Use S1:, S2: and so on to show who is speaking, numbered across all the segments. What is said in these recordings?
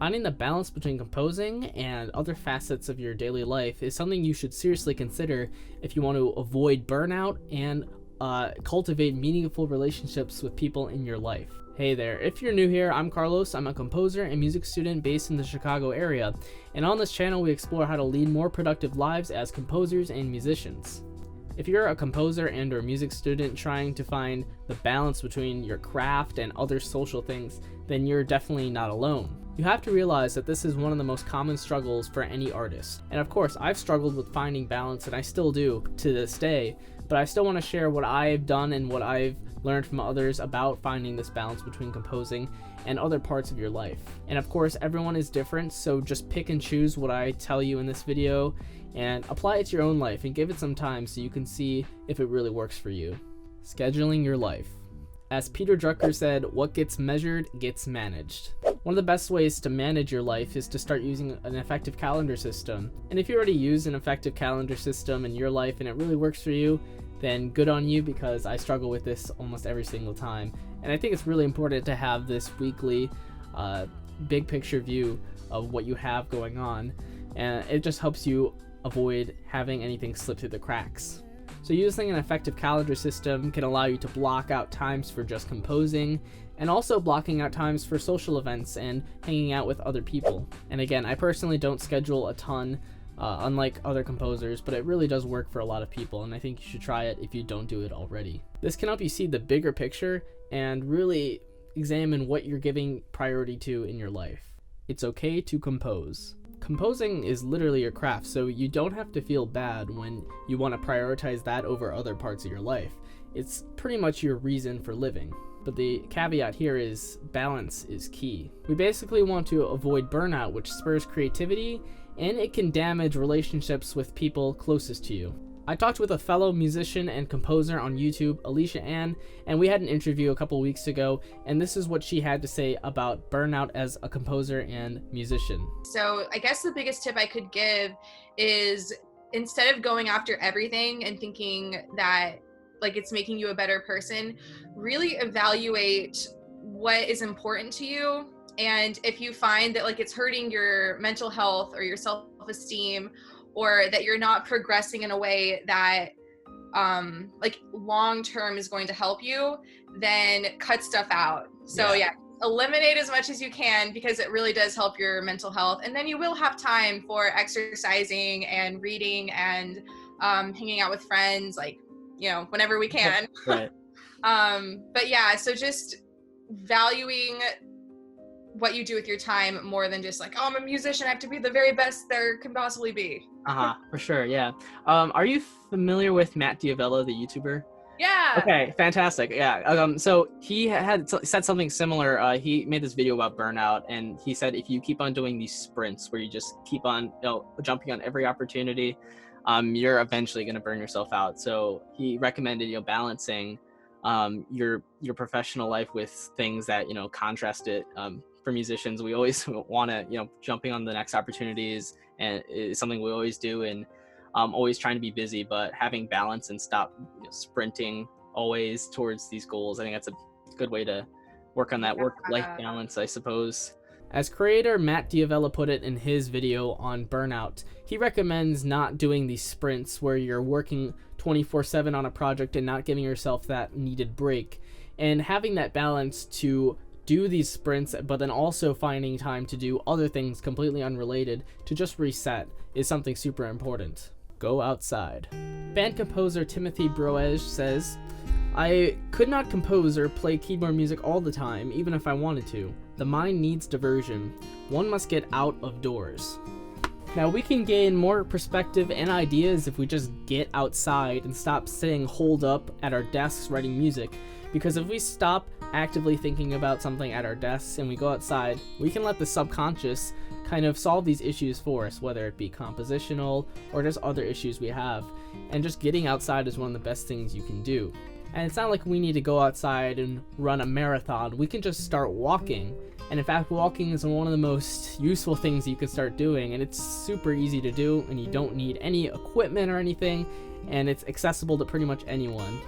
S1: Finding the balance between composing and other facets of your daily life is something you should seriously consider if you want to avoid burnout and cultivate meaningful relationships with people in your life. Hey there, if you're new here, I'm Carlos. I'm a composer and music student based in the Chicago area, and on this channel we explore how to lead more productive lives as composers and musicians. If you're a composer and or music student trying to find the balance between your craft and other social things, then you're definitely not alone. You have to realize that this is one of the most common struggles for any artist. And of course, I've struggled with finding balance, and I still do to this day, but I still want to share what I've done and what I've learned from others about finding this balance between composing and other parts of your life. And of course, everyone is different, so just pick and choose what I tell you in this video and apply it to your own life and give it some time so you can see if it really works for you. Scheduling your life. As Peter Drucker said, what gets measured gets managed. One of the best ways to manage your life is to start using an effective calendar system. And if you already use an effective calendar system in your life and it really works for you, then good on you, because I struggle with this almost every single time. And I think it's really important to have this weekly big picture view of what you have going on. And it just helps you avoid having anything slip through the cracks. So using an effective calendar system can allow you to block out times for just composing, and also blocking out times for social events and hanging out with other people. And again, I personally don't schedule a ton, unlike other composers, but it really does work for a lot of people, and I think you should try it if you don't do it already. This can help you see the bigger picture and really examine what you're giving priority to in your life. It's okay to compose. Composing is literally your craft, so you don't have to feel bad when you want to prioritize that over other parts of your life. It's pretty much your reason for living. But the caveat here is balance is key. We basically want to avoid burnout, which spurs creativity, and it can damage relationships with people closest to you. I talked with a fellow musician and composer on YouTube, Alicia Ann, and we had an interview a couple weeks ago, and this is what she had to say about burnout as a composer and musician.
S2: So I guess the biggest tip I could give is, instead of going after everything and thinking that like it's making you a better person, really evaluate what is important to you. And if you find that like it's hurting your mental health or your self-esteem, or that you're not progressing in a way that like long term is going to help you, then cut stuff out. So yeah, eliminate as much as you can, because it really does help your mental health. And then you will have time for exercising and reading and hanging out with friends, like, you know, whenever we can.
S1: Right.
S2: But yeah, so just valuing what you do with your time more than just like, oh, I'm a musician, I have to be the very best there can possibly be.
S1: For sure, yeah. Are you familiar with Matt Diavella, the YouTuber?
S2: Yeah.
S1: Okay, fantastic. Yeah. So he had said something similar. He made this video about burnout, and he said if you keep on doing these sprints where you just keep on, jumping on every opportunity, you're eventually going to burn yourself out. So he recommended, balancing your professional life with things that, contrast it. For musicians, we always want to, jumping on the next opportunities, and it's something we always do, and always trying to be busy, but having balance and stop sprinting always towards these goals. I think that's a good way to work on that work-life balance, I suppose. As creator Matt Diavella put it in his video on burnout, he recommends not doing these sprints where you're working 24/7 on a project and not giving yourself that needed break, and having that balance to do these sprints, but then also finding time to do other things completely unrelated to just reset is something super important. Go outside. Band composer Timothy Broege says, I could not compose or play keyboard music all the time, even if I wanted to. The mind needs diversion. One must get out of doors. Now, we can gain more perspective and ideas if we just get outside and stop sitting holed up at our desks writing music, because if we stop actively thinking about something at our desks and we go outside, we can let the subconscious kind of solve these issues for us, whether it be compositional or just other issues we have. And just getting outside is one of the best things you can do. And it's not like we need to go outside and run a marathon. We can just start walking. And in fact, walking is one of the most useful things you can start doing, and it's super easy to do, and you don't need any equipment or anything, and it's accessible to pretty much anyone.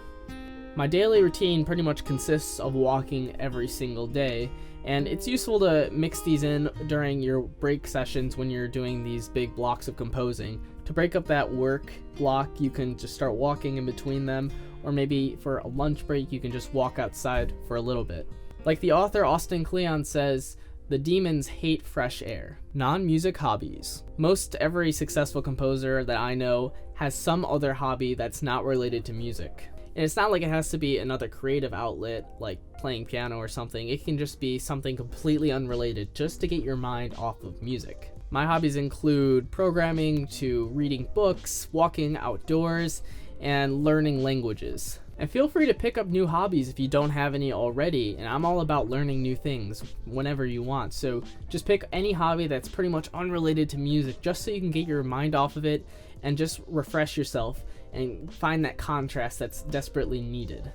S1: My daily routine pretty much consists of walking every single day, And it's useful to mix these in during your break sessions when you're doing these big blocks of composing. To break up that work block, you can just start walking in between them, or maybe for a lunch break, you can just walk outside for a little bit. Like the author Austin Kleon says, the demons hate fresh air. Non-music hobbies. Most every successful composer that I know has some other hobby that's not related to music. And it's not like it has to be another creative outlet like playing piano or something. It can just be something completely unrelated just to get your mind off of music. My hobbies include programming to reading books, walking outdoors, and learning languages. And feel free to pick up new hobbies if you don't have any already, and I'm all about learning new things whenever you want. So just pick any hobby that's pretty much unrelated to music just so you can get your mind off of it and just refresh yourself and find that contrast that's desperately needed.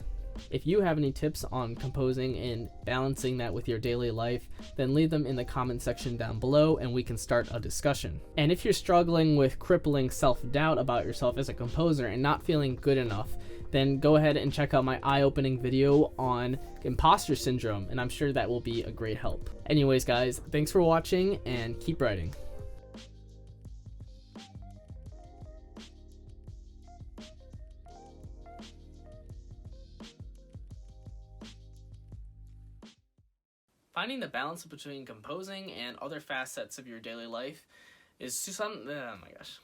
S1: If you have any tips on composing and balancing that with your daily life, then leave them in the comment section down below and we can start a discussion. And if you're struggling with crippling self-doubt about yourself as a composer and not feeling good enough, then go ahead and check out my eye-opening video on imposter syndrome, and I'm sure that will be a great help. Anyways guys, thanks for watching and keep writing. Finding the balance between composing and other facets of your daily life is some. Oh my gosh.